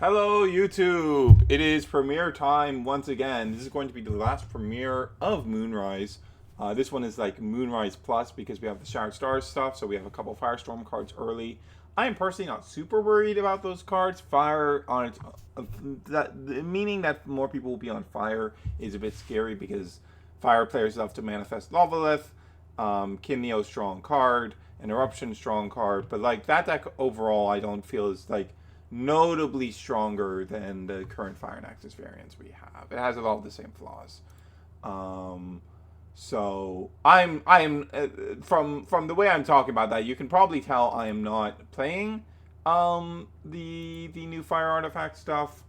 Hello YouTube! It is premiere time once again. This is going to be the last premiere of Moonrise. This one is like Moonrise Plus because we have the Shattered Stars stuff, so we have a couple Firestorm cards early. I am personally not super worried about those cards. Fire on its meaning that more people will be on fire is a bit scary because fire players love to manifest Lavalith, Kineo strong card, an Eruption strong card, but like that deck overall I don't feel is like notably stronger than the current Fire and Axis variants we have. It has all the same flaws. So I'm from the way I'm talking about that, you can probably tell I am not playing the new Fire Artifact stuff.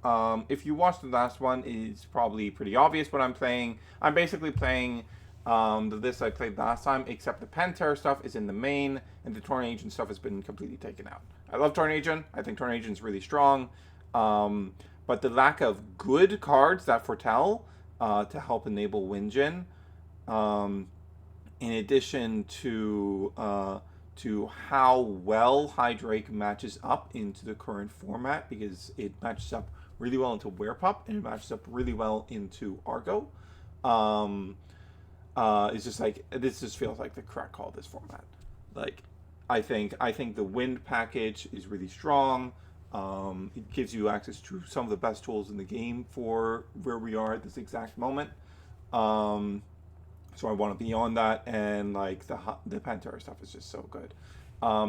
If you watched the last one, it's probably pretty obvious what I'm playing. I'm basically playing the list I played last time, except the Penterror stuff is in the main, and the Torn Agent stuff has been completely taken out. I love Torn Agent. I think Torn Agent's really strong. But the lack of good cards that foretell to help enable Winjin, in addition to how well Hydrake matches up into the current format, because it matches up really well into Werepup and it matches up really well into Argo. It's just like, this just feels like the correct call this format. Like, I think the Wind package is really strong. It gives you access to some of the best tools in the game for where we are at this exact moment. So I want to be on that, and like the Penterror stuff is just so good.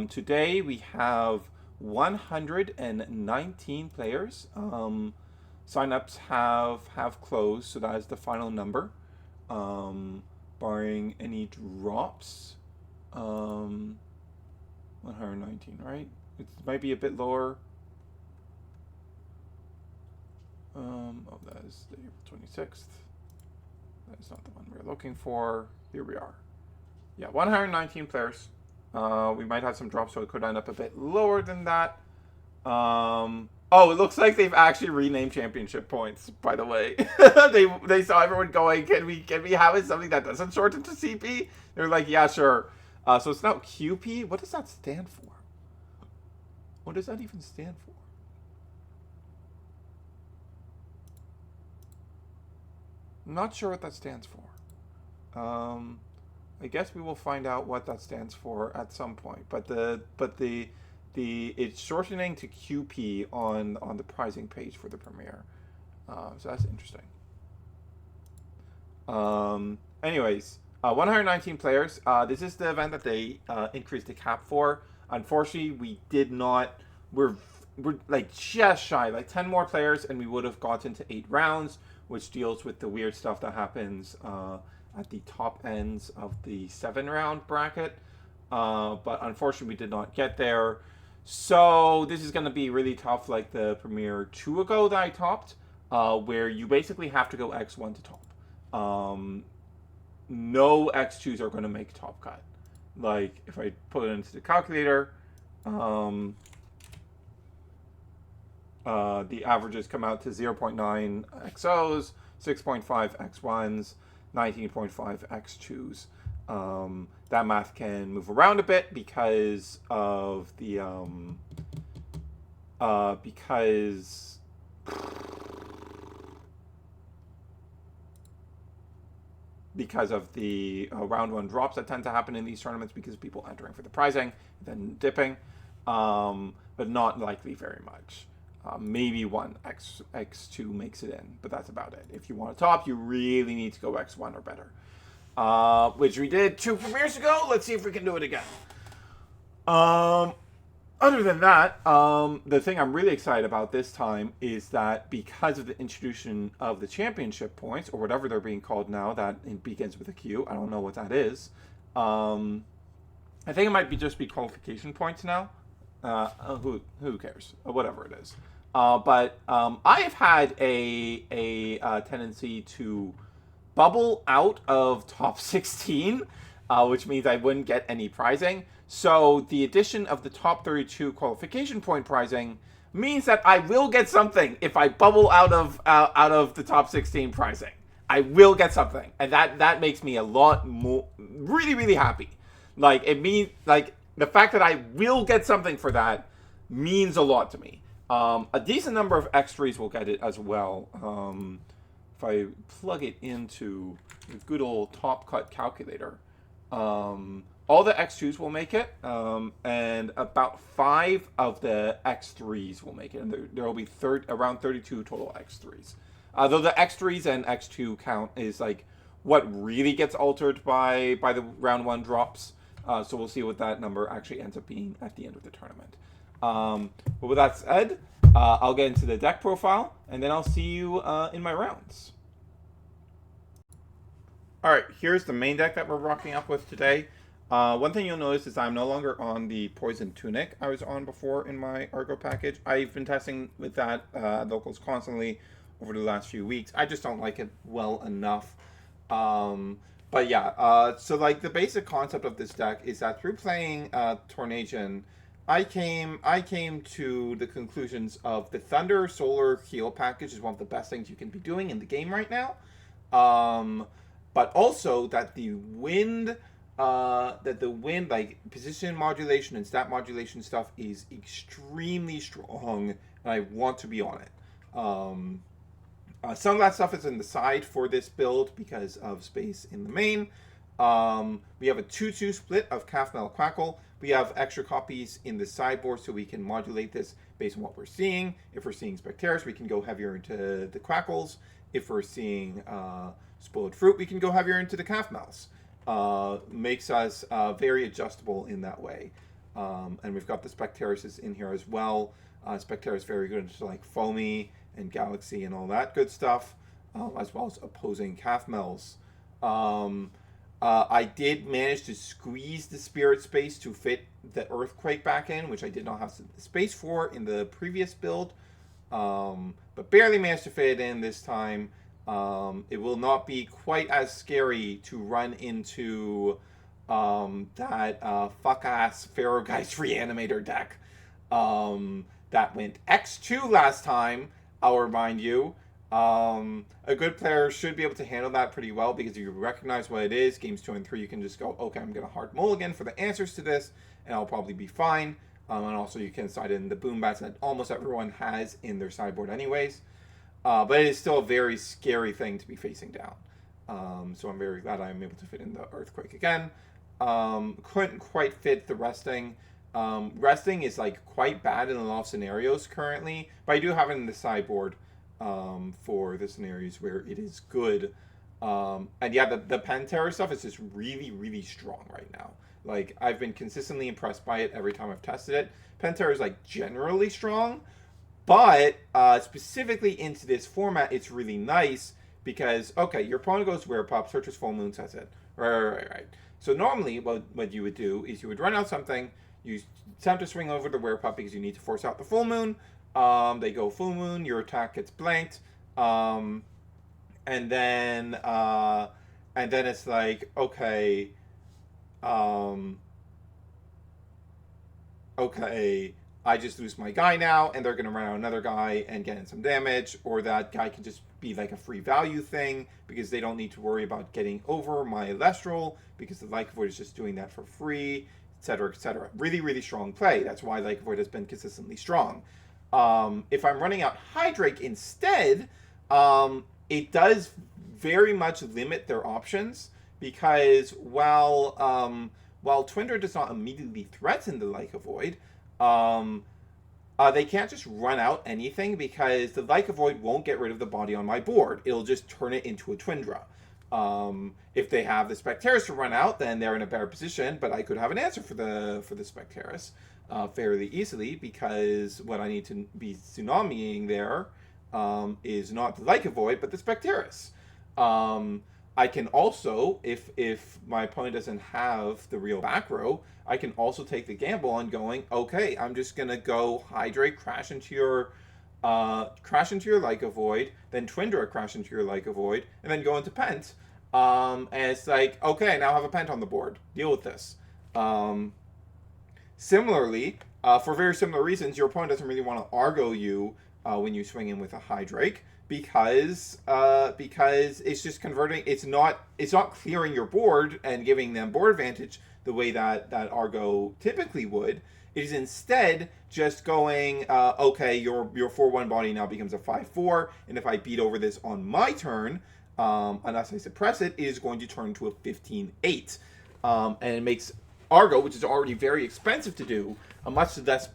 Today we have 119 players. Signups have closed, so that is the final number. Barring any drops. 119, right? It might be a bit lower. Oh, that is the April 26th. That is not the one we're looking for. Here we are. Yeah, 119 players. We might have some drops, so it could end up a bit lower than that. Oh, it looks like they've actually renamed championship points, by the way. they saw everyone going, can we have it something that doesn't short into CP? They're like, yeah, sure. So it's now QP. What does that stand for? What does that even stand for? I'm not sure what that stands for. I guess we will find out what that stands for at some point. But it's shortening to QP on the pricing page for the premiere. So that's interesting. Anyways, 119 players. This is the event that they increased the cap for. Unfortunately, we did not. We're like just shy, like 10 more players, and we would have gotten to 8 rounds, which deals with the weird stuff that happens at the top ends of the 7-round bracket. But unfortunately, we did not get there. So this is going to be really tough, like the premiere 2 ago that I topped, where you basically have to go X1 to top. No X2s are going to make top cut. Like, if I put it into the calculator, the averages come out to 0.9 XOs, 6.5 X1s, 19.5 X2s. That math can move around a bit because of the because of the round 1 drops that tend to happen in these tournaments because of people entering for the prizing and then dipping, but not likely very much. Maybe one X2 makes it in, but that's about it. If you want to top, you really need to go X1 or better, which we did 2 premieres ago. Let's see if we can do it again. Other than that, the thing I'm really excited about this time is that because of the introduction of the championship points, or whatever they're being called now, that it begins with a Q. I don't know what that is. I think it might just be qualification points now. Who cares? Whatever it is. But I have had a tendency to bubble out of top 16, which means I wouldn't get any prizing. So the addition of the top 32 qualification point prizing means that I will get something if I bubble out of the top 16 prizing. I will get something, and that makes me a lot more really happy. Like, it means, like, the fact that I will get something for that means a lot to me. A decent number of X3s will get it as well. If I plug it into the good old Top Cut calculator, all the X2s will make it, and about 5 of the X3s will make it. And there will be around 32 total X3s. Though the X3s and X2 count is like what really gets altered by the round 1 drops. So we'll see what that number actually ends up being at the end of the tournament. But with that said, I'll get into the deck profile, and then I'll see you in my rounds. Alright, here's the main deck that we're rocking up with today. One thing you'll notice is I'm no longer on the Poison Tunic I was on before in my Argo package. I've been testing with that at locals constantly over the last few weeks. I just don't like it well enough. But yeah, so like the basic concept of this deck is that through playing Tornadian, I came to the conclusions of the Thunder Solar Heal package is one of the best things you can be doing in the game right now. But also that the wind like position modulation and stat modulation stuff is extremely strong, and I want to be on it. Some of that stuff is in the side for this build because of space in the main. We have a 2-2 split of Calf Metal Quackle. We have extra copies in the sideboard so we can modulate this based on what we're seeing. If we're seeing Specteris, we can go heavier into the Quackles. If we're seeing Spoiled Fruit, we can go heavier into the Calf Metals. Makes us very adjustable in that way. And we've got the Specteris in here as well. Specteris is very good into like Foamy and Galaxy and all that good stuff, as well as opposing Calf Metals. I did manage to squeeze the Spirit Space to fit the Earthquake back in, which I did not have space for in the previous build, but barely managed to fit it in this time. It will not be quite as scary to run into that fuck-ass Pharaohgeist Reanimator deck that went X2 last time, I'll remind you. A good player should be able to handle that pretty well because if you recognize what it is, games 2 and 3, you can just go, okay, I'm going to hard mulligan for the answers to this, and I'll probably be fine. And also you can side in the boom bats that almost everyone has in their sideboard anyways. But it is still a very scary thing to be facing down. So I'm very glad I'm able to fit in the Earthquake again. Couldn't quite fit the Resting. Resting is like quite bad in a lot of scenarios currently, but I do have it in the sideboard for the scenarios where it is good. And yeah, the Penterror stuff is just really, really strong right now. Like, I've been consistently impressed by it every time I've tested it. Penterror is like generally strong, but specifically into this format, it's really nice because, okay, your opponent goes Werepup, searches Full Moon, sets it. Right. So normally what you would do is you would run out something, you attempt to swing over the Werepup because you need to force out the Full Moon. They go Full Moon, your attack gets blanked, and then it's like, okay, I just lose my guy now, and they're going to run out another guy and get in some damage, or that guy can just be like a free value thing, because they don't need to worry about getting over my Elestral, because the Lyca Void is just doing that for free, etc., etc. Really, really strong play. That's why Lyca Void has been consistently strong. If I'm running out Hydrake instead, it does very much limit their options, because while Twindra does not immediately threaten the Lyca Void, they can't just run out anything because the Lyca Void won't get rid of the body on my board. It'll just turn it into a Twindra. If they have the Specteris to run out, then they're in a better position, but I could have an answer for the Specteris fairly easily, because what I need to be tsunamiing there is not the Lyca Void, but the Specteris. I can also, if my opponent doesn't have the real back row, I can also take the gamble on going, okay, I'm just gonna go Hydrate, crash into your Lyca Void, then Twindra crash into your Lyca Void, and then go into Pent. And it's like, okay, now I have a Pent on the board. Deal with this. Similarly, for very similar reasons, your opponent doesn't really want to Argo you when you swing in with a Hydrake, because it's just converting. It's not clearing your board and giving them board advantage the way that Argo typically would. It is instead just going, okay, your 4/1 body now becomes a 5/4, and if I beat over this on my turn, unless I suppress it, it is going to turn to a 15/8. And it makes Argo, which is already very expensive to do, a much less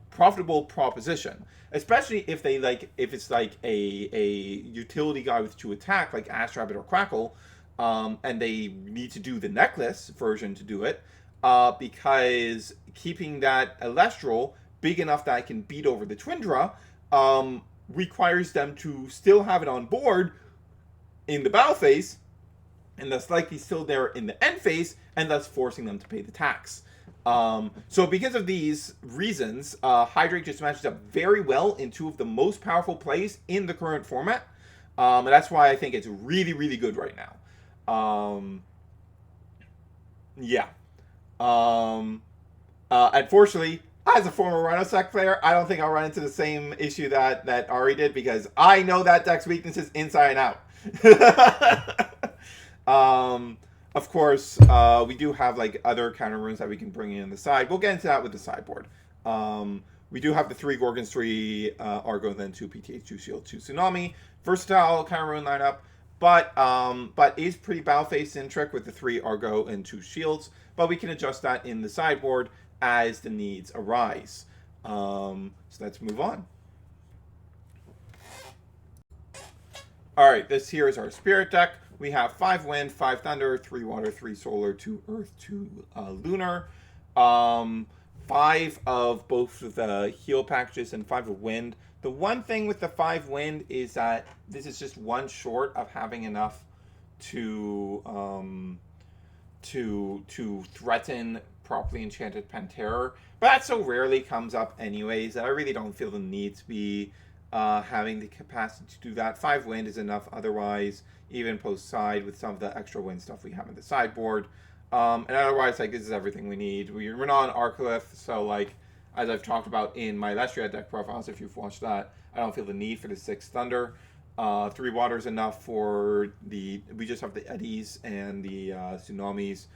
profitable proposition. Especially if it's like a utility guy with 2 attack, like Ash Rabbit or Crackle, and they need to do the necklace version to do it, because keeping that Elestral big enough that I can beat over the Twindra requires them to still have it on board in the battle phase, and thus likely still there in the end phase, and thus forcing them to pay the tax. So because of these reasons, Hydrate just matches up very well in 2 of the most powerful plays in the current format. And that's why I think it's really, really good right now. Yeah. Unfortunately, as a former Rhinosec player, I don't think I'll run into the same issue that Ari did, because I know that deck's weaknesses inside and out. Of course, we do have like other counter runes that we can bring in the side. We'll get into that with the sideboard. We do have the 3 Gorgons, 3 Argo, then 2 PTH, 2 Shield, 2 Tsunami. Versatile counter rune lineup, but is pretty battle phase centric with the 3 Argo and 2 Shields. But we can adjust that in the sideboard as the needs arise. So let's move on. All right, this here is our Spirit deck. We have 5 Wind, 5 Thunder, 3 Water, 3 Solar, 2 Earth, 2 Lunar. 5 of both the heal packages and 5 of Wind. The one thing with the 5 Wind is that this is just one short of having enough to threaten properly enchanted Penterror. But that so rarely comes up anyways that I really don't feel the need to be having the capacity to do that. 5 Wind is enough otherwise, even post side with some of the extra wind stuff we have in the sideboard. And otherwise, like, this is everything we need. We're not on Arcolith, so like, as I've talked about in my Lestria deck profiles, if you've watched that, I don't feel the need for the 6 Thunder. 3 Water is enough for we just have the Eddies and the Tsunamis.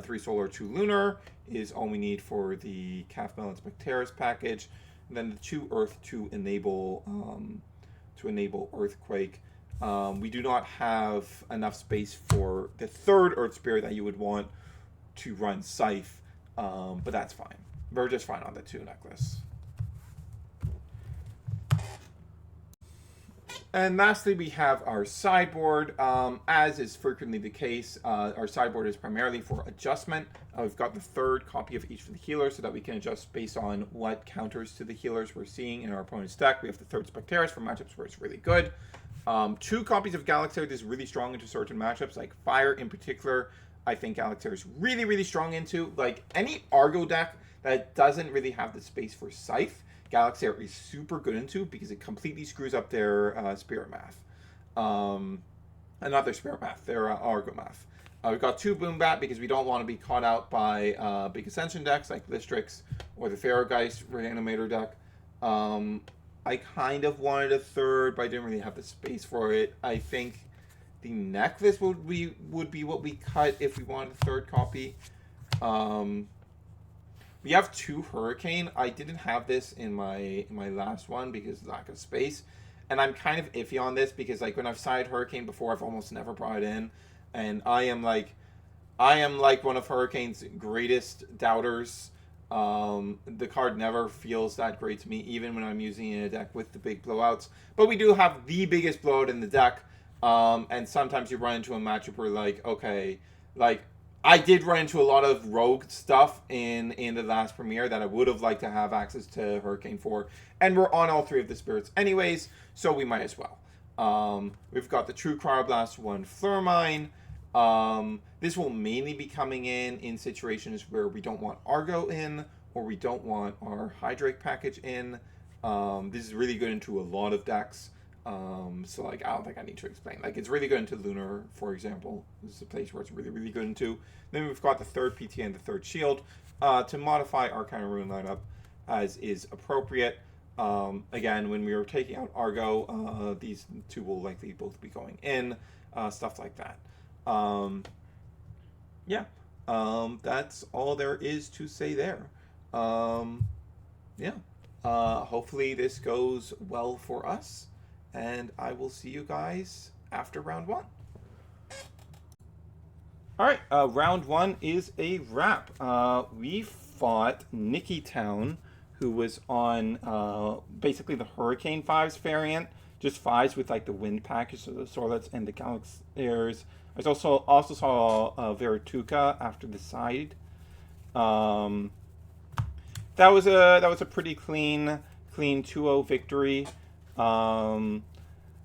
3 Solar, 2 Lunar is all we need for the Calf Melon Spectaris package. And then the 2 Earth to enable Earthquake. We do not have enough space for the 3rd Earth Spirit that you would want to run Scythe, but that's fine. We're just fine on the 2 necklace. And lastly, we have our sideboard. As is frequently the case, our sideboard is primarily for adjustment. We've got the 3rd copy of each for the healers so that we can adjust based on what counters to the healers we're seeing in our opponent's deck. We have the 3rd Spectaris for matchups where it's really good. 2 copies of Galaxir is really strong into certain matchups, like Fire in particular. I think Galaxir is really, really strong into. Like, any Argo deck that doesn't really have the space for Scythe, Galaxir is super good into, because it completely screws up their Spirit Math. Not their Spirit Math, their Argo Math. We've got 2 Boombat because we don't want to be caught out by big Ascension decks like Listrix or the Pharaohgeist Reanimator deck. I kind of wanted a 3rd, but I didn't really have the space for it. I think the necklace would be what we cut if we wanted a 3rd copy. We have 2 Hurricane. I didn't have this in my last one because of lack of space. And I'm kind of iffy on this because, like, when I've sided Hurricane before, I've almost never brought it in. And I am like one of Hurricane's greatest doubters. The card never feels that great to me, even when I'm using it in a deck with the big blowouts. But we do have the biggest blowout in the deck. And sometimes you run into a matchup where, like, okay, like, I did run into a lot of rogue stuff in the last premiere that I would have liked to have access to Hurricane for. And we're on all 3 of the spirits anyways, so we might as well. We've got the True Cryoblast 1 Flurmine. This will mainly be coming in situations where we don't want Argo in, or we don't want our Hydrate package in. This is really good into a lot of decks. So, like, I don't think I need to explain. Like, it's really good into Lunar, for example. This is a place where it's really, really good into. Then we've got the 3rd PT and the 3rd Shield to modify our kind of rune lineup as is appropriate. Again, when we are taking out Argo, these 2 will likely both be going in, stuff like that. That's all there is to say there. Yeah. Hopefully this goes well for us, and I will see you guys after round one. All right, round one is a wrap. We fought Nikki Town, who was on basically the Hurricane Fives variant, just fives with like the wind package, so the Sorlets and the Galaxiers. I also saw Verituka after the side. Um, that was a pretty clean 2-0 victory.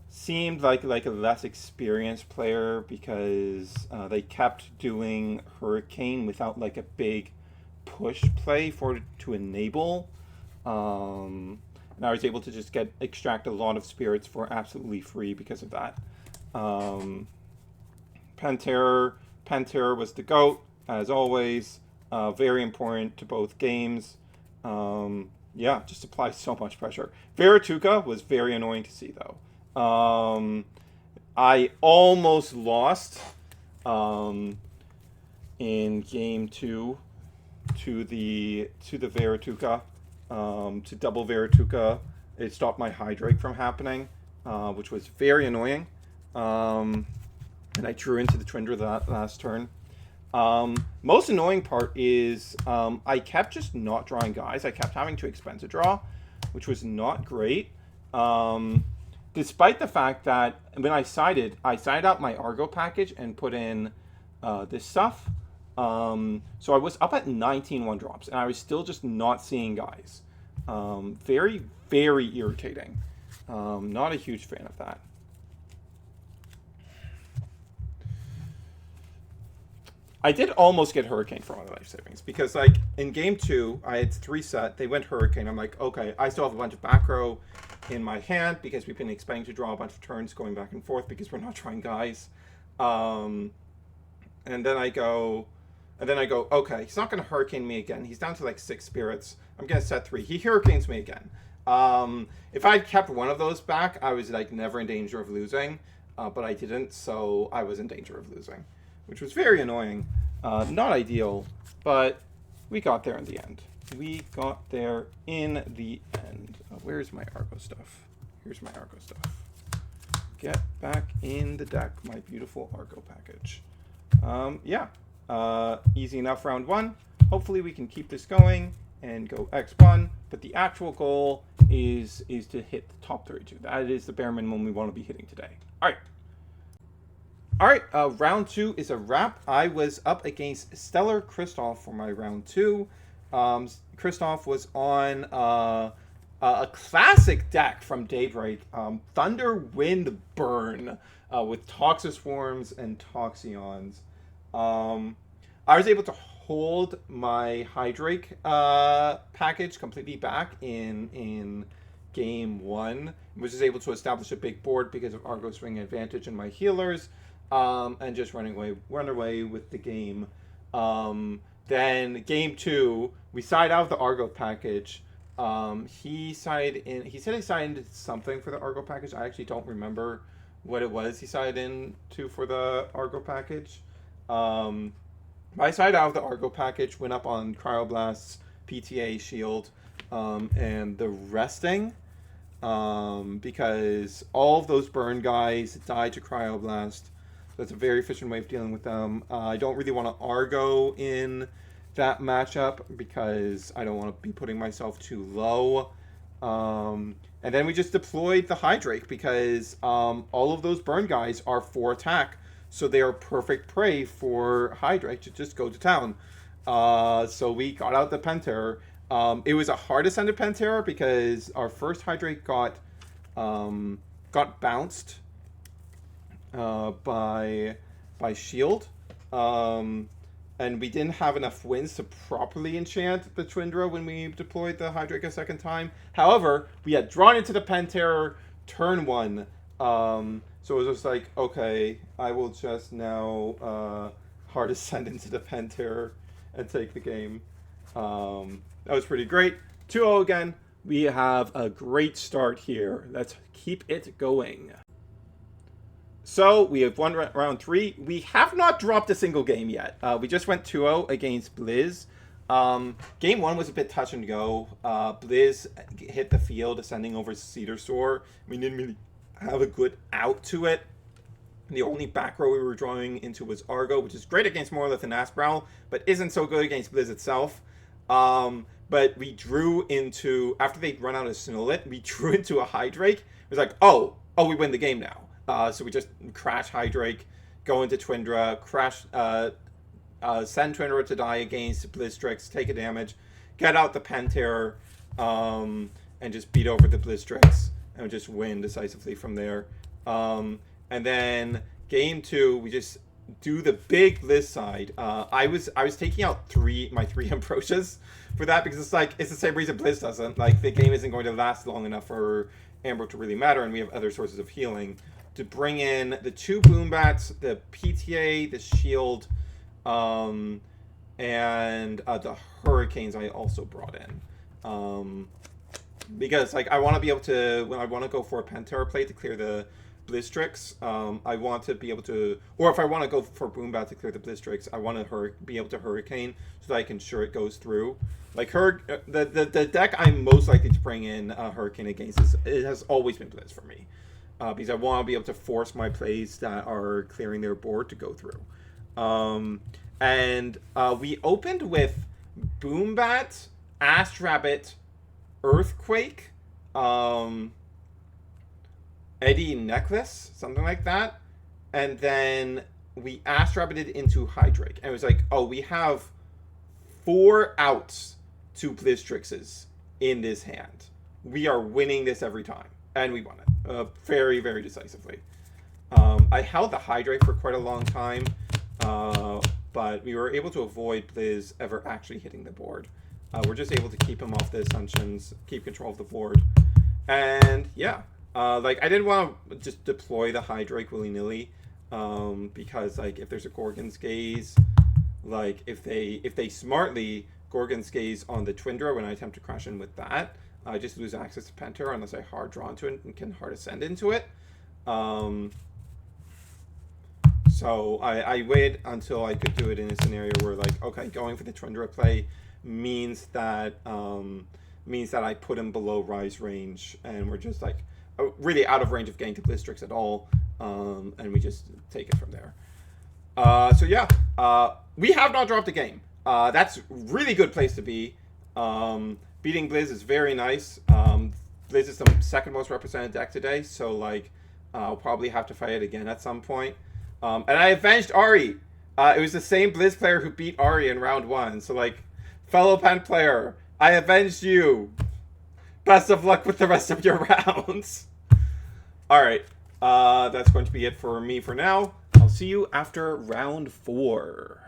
Seemed like a less experienced player because they kept doing Hurricane without like a big push play for to enable. And I was able to just extract a lot of spirits for absolutely free because of that. Penterror was the GOAT, as always. Very important to both games. Yeah, just applies so much pressure. Verituka was very annoying to see, though. I almost lost in game 2 to the Verituka. To double Verituka, it stopped my Hydrake from happening, which was very annoying. And I drew into the Twindra that last turn. Most annoying part is I kept just not drawing guys. I kept having to expensive draw, which was not great. Despite the fact that when I sided out my Argo package and put in this stuff. So I was up at 19 1-drops, and I was still just not seeing guys. Very, very irritating. Not a huge fan of that. I did almost get Hurricane for my life savings because, like, in game 2, I had 3 set. They went Hurricane. I'm like, okay, I still have a bunch of back row in my hand because we've been expecting to draw a bunch of turns going back and forth because we're not trying guys. And then I go, okay, he's not going to Hurricane me again. He's down to like 6 spirits. I'm going to set 3. He Hurricanes me again. If I'd kept one of those back, I was like never in danger of losing, but I didn't, so I was in danger of losing, which was very annoying. Not ideal, but we got there in the end. Where's my Argo stuff? Here's my Argo stuff. Get back in the deck, my beautiful Argo package. Easy enough round 1. Hopefully we can keep this going and go X1, but the actual goal is to hit the top 32. That is the bare minimum we want to be hitting today. All right, round 2 is a wrap. I was up against Stellar Kristoff for my round 2. Kristoff was on a classic deck from Daybreak, Thunder, Wind, Burn, with Toxiswarms and Toxion's. I was able to hold my Hydrake package completely back in game 1. Was just able to establish a big board because of Argo Swing advantage and my healers, and just run away with the game. Then game 2, we side out of the Argo package. He said he signed something for the Argo package. I actually don't remember what it was he sided into for the Argo package. I sided out of the Argo package, went up on Cryoblast's PTA shield, and the resting, because all of those burn guys died to Cryoblast. That's a very efficient way of dealing with them. I don't really want to Argo in that matchup because I don't want to be putting myself too low. And then we just deployed the Hydrake because all of those burn guys are 4 attack. So they are perfect prey for Hydrake to just go to town. So we got out the Penterror. It was a hard ascended Penterror because our first Hydrake got bounced by shield. And we didn't have enough wins to properly enchant the Twindra when we deployed the Hydrake a second time. However, we had drawn into the Penterror turn 1. So it was just like, okay, I will just now hard ascend into the Penterror and take the game. That was pretty great. 2-0 again. We have a great start here. Let's keep it going. So we have won round 3. We have not dropped a single game yet. We just went 2-0 against Blizz. Game one was a bit touch and go. Blizz hit the field, ascending over Cedar Store. We didn't really have a good out to it. The only back row we were drawing into was Argo, which is great against Morlith and Asprowl, but isn't so good against Blizz itself. But we drew into, after they'd run out of Snowlit, we drew into a Hydrake. It was like, oh, we win the game now. So we just crash Hydrake, go into Twindra, crash, send Twindra to die against Blizzstrix, take a damage, get out the Penterror, and just beat over the Blizzstrix, and just win decisively from there. And then game two, we just do the big Blizz side. I was taking out my three Ambrosias for that, because it's the same reason Blizz doesn't. Like, the game isn't going to last long enough for Ambro to really matter, and we have other sources of healing. To bring in the 2 Boombats, the PTA, the Shield, and the Hurricanes I also brought in. Because, like, I want to be able to, when I want to go for a Penterror play to clear the Blizzstrix, I want to be able to, or if I want to go for Boombat to clear the Blizzstrix, I want to be able to Hurricane so that I can ensure it goes through. Like, the deck I'm most likely to bring in Hurricane against it has always been Blizz for me. Because I want to be able to force my plays that are clearing their board to go through. And we opened with Boombat, Astrabbit, Earthquake, Eddie Necklace, something like that. And then we Astrabbited into Hydrake. And it was like, oh, we have 4 outs to Blizzstrixes in this hand. We are winning this every time. And we won it very, very decisively. I held the Hydrake for quite a long time, but we were able to avoid Blizz ever actually hitting the board. We're just able to keep him off the Ascensions, keep control of the board. And yeah, like, I didn't want to just deploy the Hydrake willy-nilly, because, like, if there's a Gorgon's Gaze, like, if they smartly Gorgon's Gaze on the Twindra when I attempt to crash in with that, I just lose access to Penterror unless I hard draw into it and can hard ascend into it. So I waited until I could do it in a scenario where, like, okay, going for the Twindra play means that I put him below Rise range, and we're just, like, really out of range of getting to Blizzstrix at all, and we just take it from there. So yeah, we have not dropped a game. That's a really good place to be. Beating Blizz is very nice. Blizz is the second most represented deck today, so, like, I'll probably have to fight it again at some point. And I avenged Ari. It was the same Blizz player who beat Ari in round 1, so, like, fellow Pen player, I avenged you. Best of luck with the rest of your rounds. Alright, that's going to be it for me for now. I'll see you after round 4.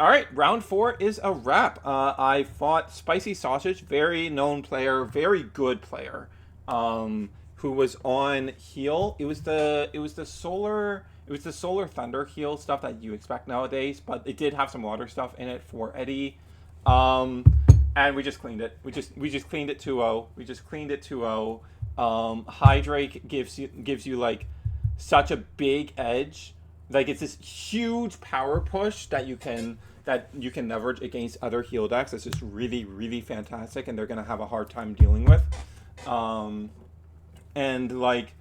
Alright, round 4 is a wrap. I fought Spicy Sausage, very known player, very good player, who was on Heal. It was the solar Thunder Heal stuff that you expect nowadays, but it did have some water stuff in it for Eddie. And we just cleaned it. We just cleaned it 2-0. We just cleaned it 2-0. Hydrake gives you like such a big edge. Like, it's this huge power push that you can leverage against other heal decks. It's just really, really fantastic, and they're gonna have a hard time dealing with. And like,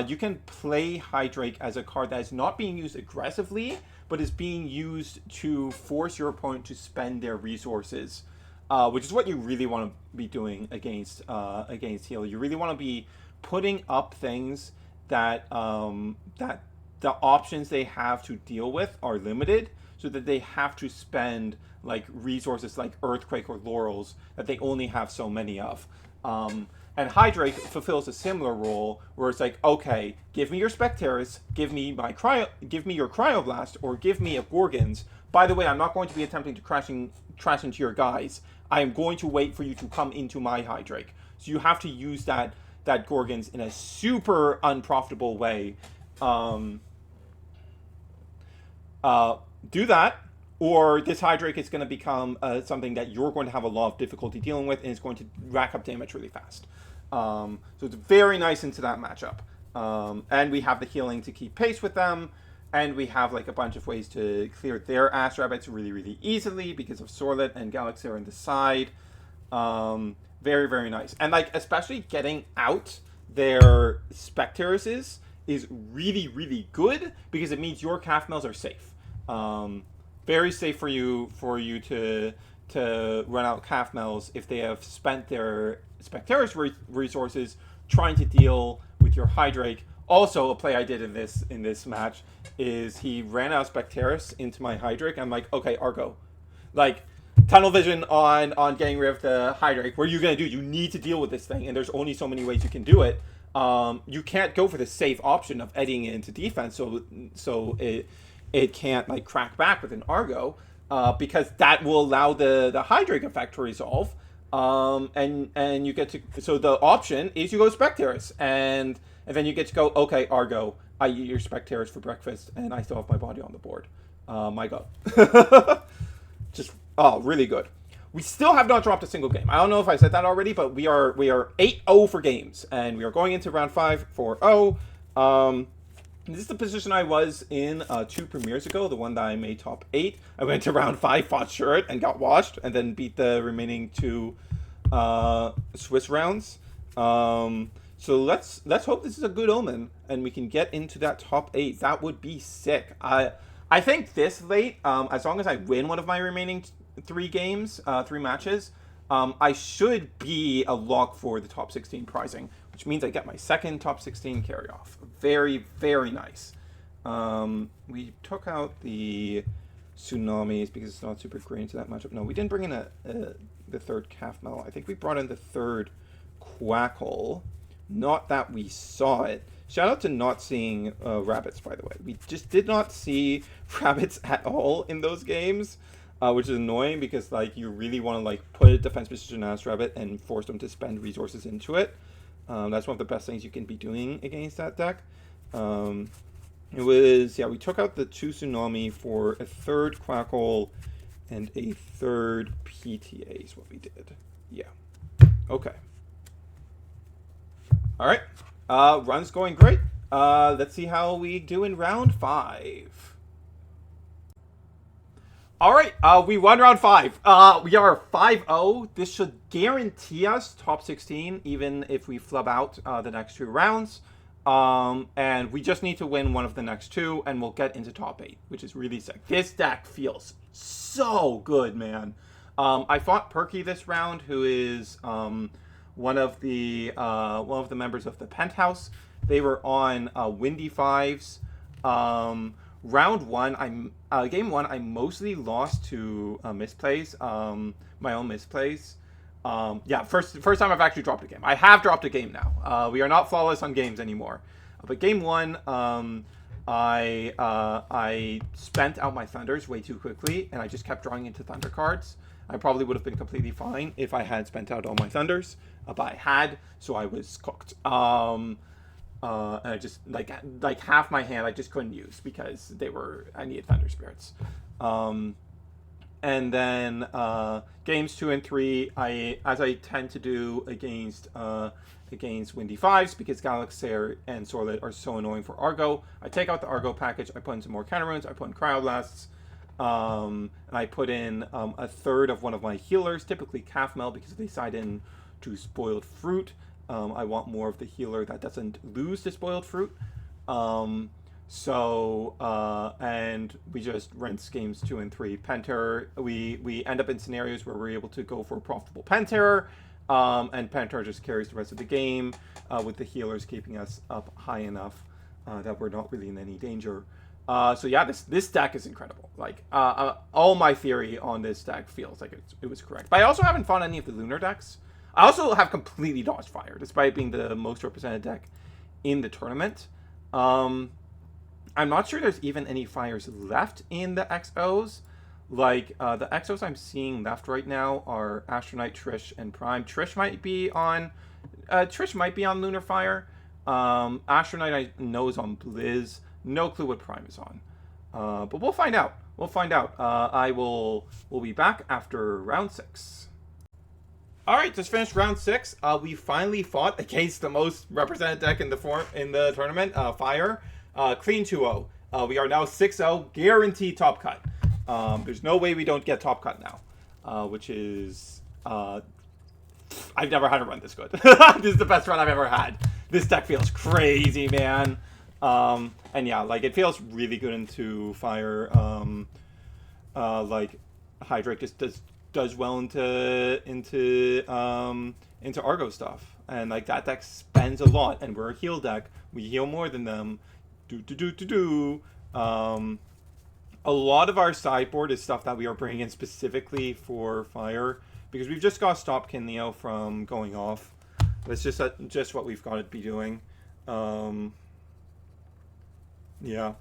you can play Hydrake as a card that is not being used aggressively, but is being used to force your opponent to spend their resources, which is what you really want to be doing against heal. You really want to be putting up things that that the options they have to deal with are limited, so that they have to spend like resources like Earthquake or Laurels that they only have so many of. And Hydrake fulfills a similar role, where it's like, okay, give me your Specteris, give me your Cryoblast, or give me a Gorgons. By the way, I'm not going to be attempting to crash into your guys. I am going to wait for you to come into my Hydrake. So you have to use that Gorgons in a super unprofitable way. Do that, or this Hydrake is going to become something that you're going to have a lot of difficulty dealing with, and it's going to rack up damage really fast. So it's very nice into that matchup. And we have the healing to keep pace with them. And we have like a bunch of ways to clear their Ash Rabbits really, really easily because of Sorlet and Galaxy on the side. Very, very nice. And like especially getting out their Spectres is really, really good because it means your Calf-Mills are safe. Very safe for you to run out Calf-Mills if they have spent their Specteris resources trying to deal with your Hydrake. Also, a play I did in this match is he ran out of Specteris into my Hydrake. I'm like, okay, Argo, like tunnel vision on getting rid of the Hydrake. What are you gonna do? You need to deal with this thing, and there's only so many ways you can do it. You can't go for the safe option of eddying it into defense, so it can't like crack back with an Argo, because that will allow the Hydrake effect to resolve. And you get to, so the option is you go Specteris, and then you get to go, okay, Argo, I eat your Specteris for breakfast, and I still have my body on the board. My God. Just, really good. We still have not dropped a single game. I don't know if I said that already, but we are 8-0 for games, and we are going into round 5 4-0. This is the position I was in 2 premieres ago, the one that I made top 8. I went to round 5, fought Shuret, and got washed, and then beat the remaining 2 Swiss rounds. So let's hope this is a good omen, and we can get into that top 8. That would be sick. I think this late, as long as I win one of my remaining 3 games, 3 matches, I should be a lock for the top 16 prizing, which means I get my second top 16 carry off. Very, very nice. We took out the Tsunamis because it's not super great into that matchup. No, we didn't bring in the third Calf-Mill. I think we brought in the third Quackle. Not that we saw it. Shout out to not seeing rabbits, by the way. We just did not see rabbits at all in those games, which is annoying because like you really want to like put a defense position as rabbit and force them to spend resources into it. That's one of the best things you can be doing against that deck. It was, we took out the 2 Tsunami for a third Quackle and a third PTA is what we did. Yeah. Okay. All right. Run's going great. Let's see how we do in round 5. All right. We won round 5. We are 5-0. This should guarantee us top 16, even if we flub out the next 2 rounds. And we just need to win one of the next 2, and we'll get into top 8, which is really sick. This deck feels so good, man. I fought Perky this round, who is one of the members of the Penthouse. They were on Windy 5s. Round 1, game 1, I mostly lost to misplays, my own misplays. First time I've actually dropped a game. I have dropped a game now. We are not flawless on games anymore. But game 1, I spent out my Thunders way too quickly, and I just kept drawing into Thunder cards. I probably would have been completely fine if I had spent out all my Thunders, but I had, so I was cooked. And I just, like half my hand I just couldn't use because I needed Thunder Spirits. And then games 2 and 3, as I tend to do against Windy 5s, because Galaxy and Sorlet are so annoying for Argo, I take out the Argo package, I put in some more Counter Runes, I put in Cryoblasts, and I put in a third of one of my healers, typically Calf-Mill, because they side in to Spoiled Fruit. I want more of the healer that doesn't lose to Spoiled Fruit. And we just rinse games 2 and 3. Penterror, we end up in scenarios where we're able to go for a profitable Penterror, and Penterror just carries the rest of the game, with the healers keeping us up high enough that we're not really in any danger. This deck is incredible. Like, all my theory on this deck feels like it was correct. But I also haven't found any of the Lunar decks. I also have completely dodged fire, despite being the most represented deck in the tournament. I'm not sure there's even any fires left in the XOs. Like, the XOs I'm seeing left right now are Astronite, Trish, and Prime. Trish might be on Lunar Fire. Astronite I know is on Blizz. No clue what Prime is on. But we'll find out. We'll be back after round 6. All right, just finished round 6. We finally fought against the most represented deck in the tournament, Fire. Clean 2-0. We are now 6-0, guaranteed top cut. There's no way we don't get top cut now, which is... I've never had a run this good. This is the best run I've ever had. This deck feels crazy, man. And yeah, like, it feels really good into fire. Like, Hydrate just does well into Argo stuff. And, like, that deck spends a lot. And we're a heal deck. We heal more than them. A lot of our sideboard is stuff that we are bringing in specifically for fire. Because we've just got Stop Kinleo from going off. That's just what we've got to be doing. Yeah.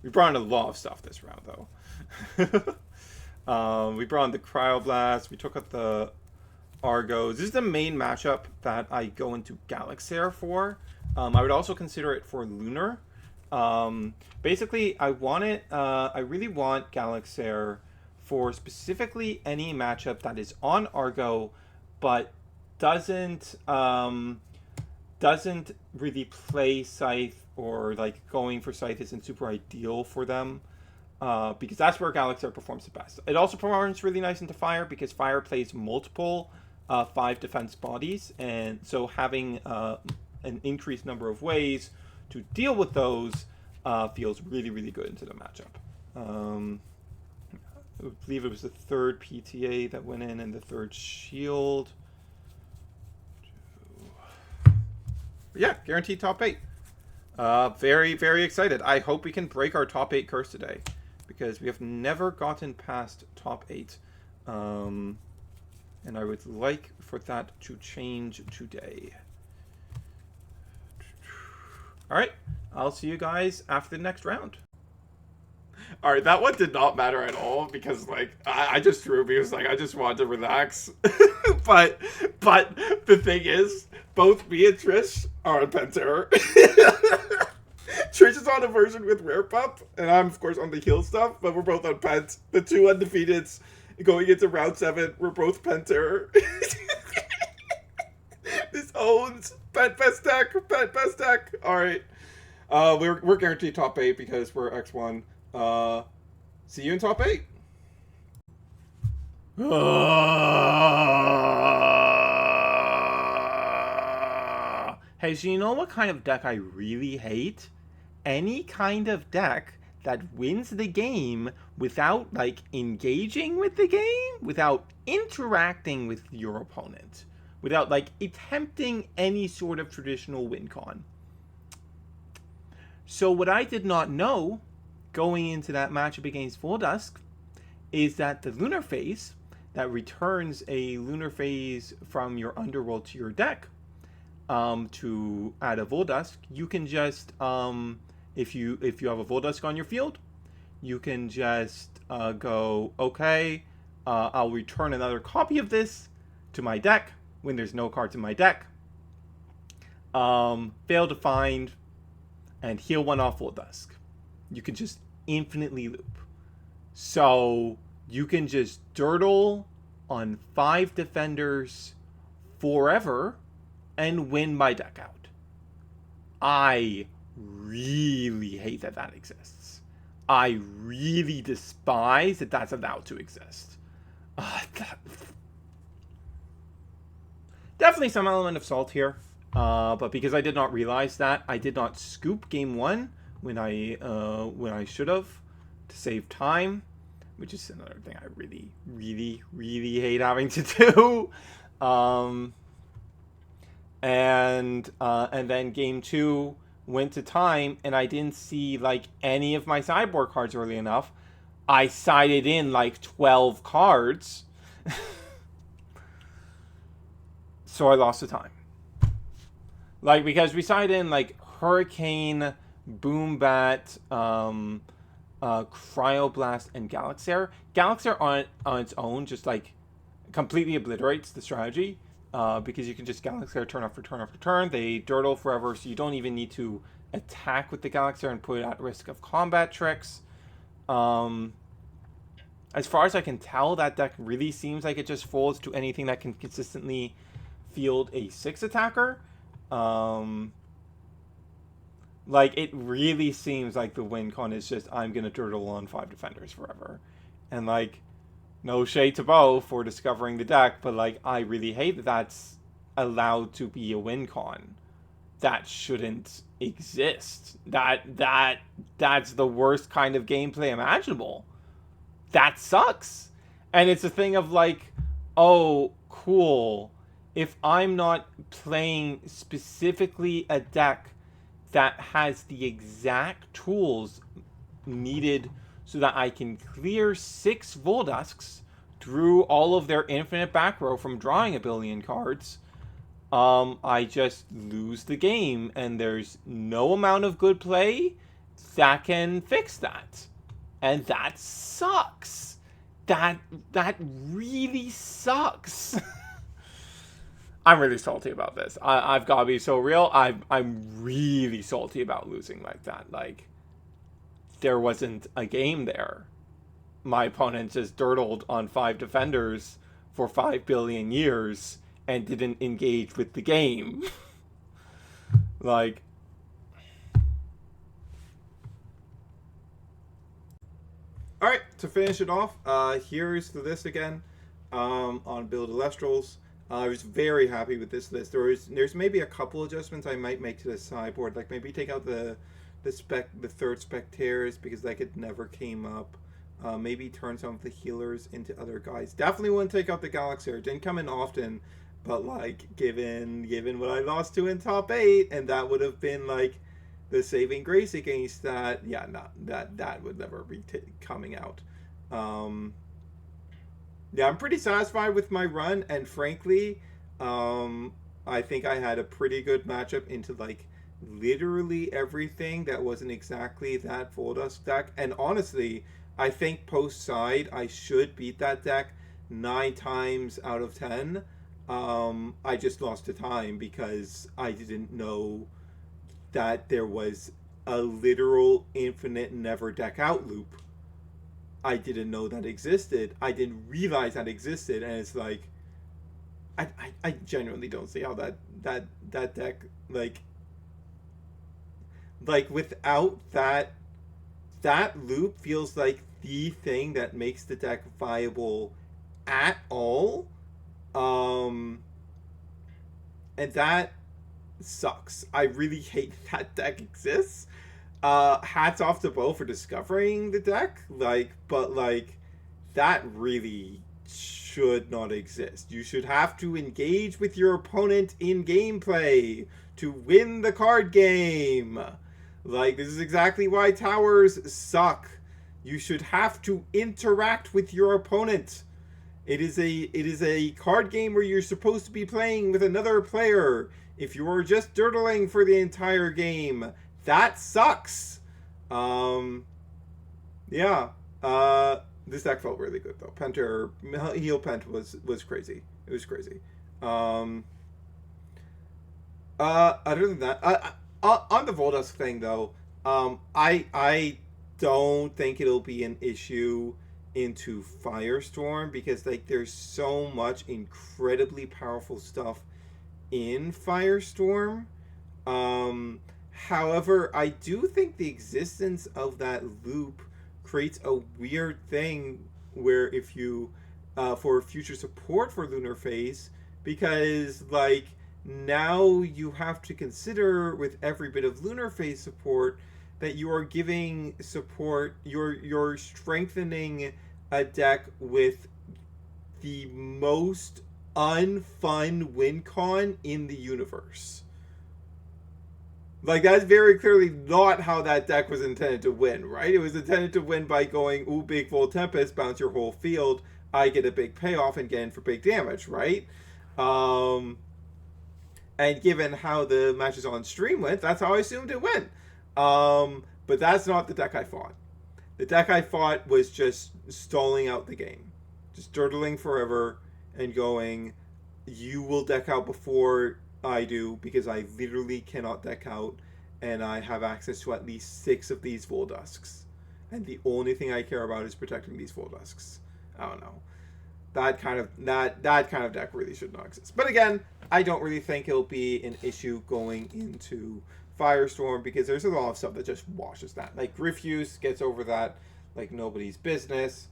We brought in a lot of stuff this round, though. We brought in the Cryoblast. We took out the Argos. This is the main matchup that I go into Galaxair for. I would also consider it for Lunar. Basically, I really want Galaxair for specifically any matchup that is on Argo, but doesn't really play Scythe, or like going for Scythe isn't super ideal for them, because that's where Galaxair performs the best. It also performs really nice into Fire because Fire plays multiple 5 defense bodies, and so having an increased number of ways to deal with those feels really, really good into the matchup. I believe it was the 3rd PTA that went in and the 3rd shield. Yeah, guaranteed top 8. Very, very excited. I hope we can break our top 8 curse today, because we have never gotten past top 8. And I would like for that to change today. Alright, I'll see you guys after the next round. Alright, that one did not matter at all, because, like, I just threw because, like, I just wanted to relax. but the thing is, both me and Trish are on Penterror. Trish is on a version with Rare Pup, and I'm, of course, on the heal stuff, but we're both on Pent. The 2 undefeateds going into round 7, we're both Penterror. This owns Pent Best Deck, Pent Best Deck. Alright. We're guaranteed top 8 because we're X1. See you in top 8. Hey, so you know what kind of deck I really hate? Any kind of deck that wins the game without, like, engaging with the game, without interacting with your opponent, without, like, attempting any sort of traditional win con. So what I did not know going into that matchup against Full Dusk is that the Lunar Phase that returns a Lunar Phase from your Underworld to your deck to add a Voldusk, you can just if you have a Voldusk on your field, you can just go, okay, I'll return another copy of this to my deck when there's no cards in my deck. Fail to find and heal 1 off Voldusk. You can just infinitely loop. So you can just dirtle on 5 defenders forever and win my deck out. I really hate that that exists. I really despise that that's allowed to exist. Definitely some element of salt here. But because I did not realize that, I did not scoop game 1 when I should have, to save time, which is another thing I really, really, really hate having to do. And then game 2 went to time, and I didn't see, like, any of my sideboard cards early enough. I sided in like 12 cards, so I lost the time. Like, because we sided in like Hurricane, Boombat, Cryoblast, and Galaxair. Galaxair on its own just, like, completely obliterates the strategy, because you can just Galaxair turn after turn after turn. They dirtle forever, so you don't even need to attack with the Galaxair and put it at risk of combat tricks. As far as I can tell, that deck really seems like it just folds to anything that can consistently field a 6 attacker. Like, it really seems like the win con is just, I'm going to turtle on 5 defenders forever. And, like, no shade to Bo for discovering the deck, but, like, I really hate that that's allowed to be a win con. That shouldn't exist. That's the worst kind of gameplay imaginable. That sucks. And it's a thing of, like, oh, cool. If I'm not playing specifically a deck that has the exact tools needed so that I can clear 6 Voldusks through all of their infinite back row from drawing a billion cards, I just lose the game, and there's no amount of good play that can fix that. And that sucks. That really sucks. I'm really salty about this. I've got to be so real. I'm really salty about losing like that. Like, there wasn't a game there. My opponent just dirtled on 5 defenders for 5 billion years and didn't engage with the game. Like, all right, to finish it off, here's the list again on Build Elestrals. I was very happy with this list. There's maybe a couple adjustments I might make to the sideboard, like maybe take out the third Spectares because like it never came up. Maybe turn some of the healers into other guys. Definitely wouldn't take out the Galaxy. It didn't come in often, but like given what I lost to in top 8, and that would have been like the saving grace against that. Yeah, no, that would never be coming out. Yeah, I'm pretty satisfied with my run, and frankly, I think I had a pretty good matchup into like literally everything that wasn't exactly that Voldusk deck. And honestly, I think post side I should beat that deck 9 times out of 10. I just lost to time because I didn't know that there was a literal infinite never deck out loop. I didn't know that existed. I didn't realize that existed, and it's like I genuinely don't see how that deck like without that loop feels like the thing that makes the deck viable at all. And that sucks. I really hate that deck exists. Hats off to Bo for discovering the deck, but that really should not exist. You should have to engage with your opponent in gameplay to win the card game. Like, this is exactly why towers suck. You should have to interact with your opponent. It is a card game where you're supposed to be playing with another player. If you are just dirtling for the entire game, that sucks. Yeah. This deck felt really good though. Penterror, Heal Pent was crazy. It was crazy. Other than that, on the Voldusk thing though, I don't think it'll be an issue into Firestorm because like there's so much incredibly powerful stuff in Firestorm. However, I do think the existence of that loop creates a weird thing where if you for future support for Lunar Phase, because like now you have to consider with every bit of Lunar Phase support that you are giving support, you're strengthening a deck with the most unfun win con in the universe. Like, that's very clearly not how that deck was intended to win, right? It was intended to win by going, ooh, big Volt Tempest, bounce your whole field, I get a big payoff and get in for big damage, right? And given how the matches on stream went, that's how I assumed it went. But that's not the deck I fought. The deck I fought was just stalling out the game. Just dirtling forever and going, you will deck out before I do because I literally cannot deck out and I have access to at least 6 of these Voldusks. And the only thing I care about is protecting these Voldusks. I don't know. That kind of deck really should not exist. But again, I don't really think it'll be an issue going into Firestorm, because there's a lot of stuff that just washes that. Like Refuse gets over that like nobody's business.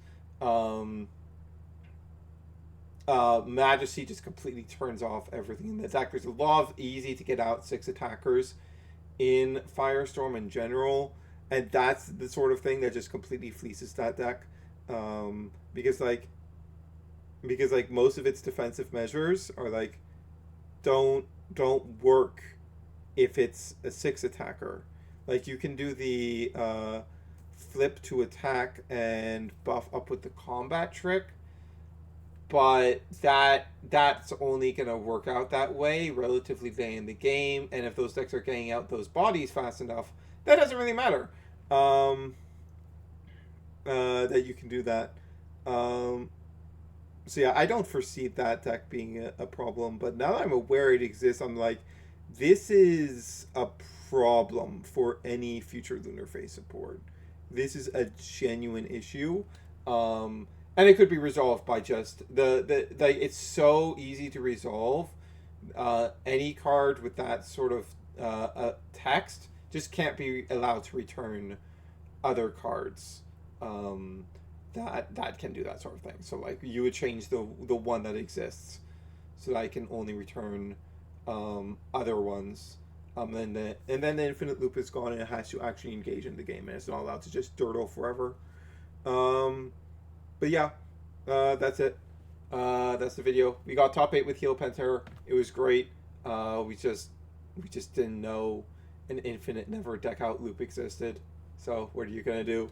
Majesty just completely turns off everything in the deck. There's a lot of easy to get out 6 attackers in Firestorm in general, and that's the sort of thing that just completely fleeces that deck, because most of its defensive measures are like don't work if it's a 6 attacker. Like you can do the flip to attack and buff up with the combat trick, but that's only gonna work out that way relatively late in the game, and if those decks are getting out those bodies fast enough, that doesn't really matter. That you can do that. So yeah, I don't foresee that deck being a problem, but now that I'm aware it exists, I'm like, this is a problem for any future Lunar Phase support. This is a genuine issue. And it could be resolved by just it's so easy to resolve. Any card with that sort of text just can't be allowed to return other cards that can do that sort of thing. So like you would change the one that exists so that I can only return other ones. And then the infinite loop is gone and it has to actually engage in the game, and it's not allowed to just durdle forever. But yeah, that's it. That's the video. We got top 8 with Heal Penterror. It was great. We just didn't know an infinite never deck out loop existed. So what are you gonna do?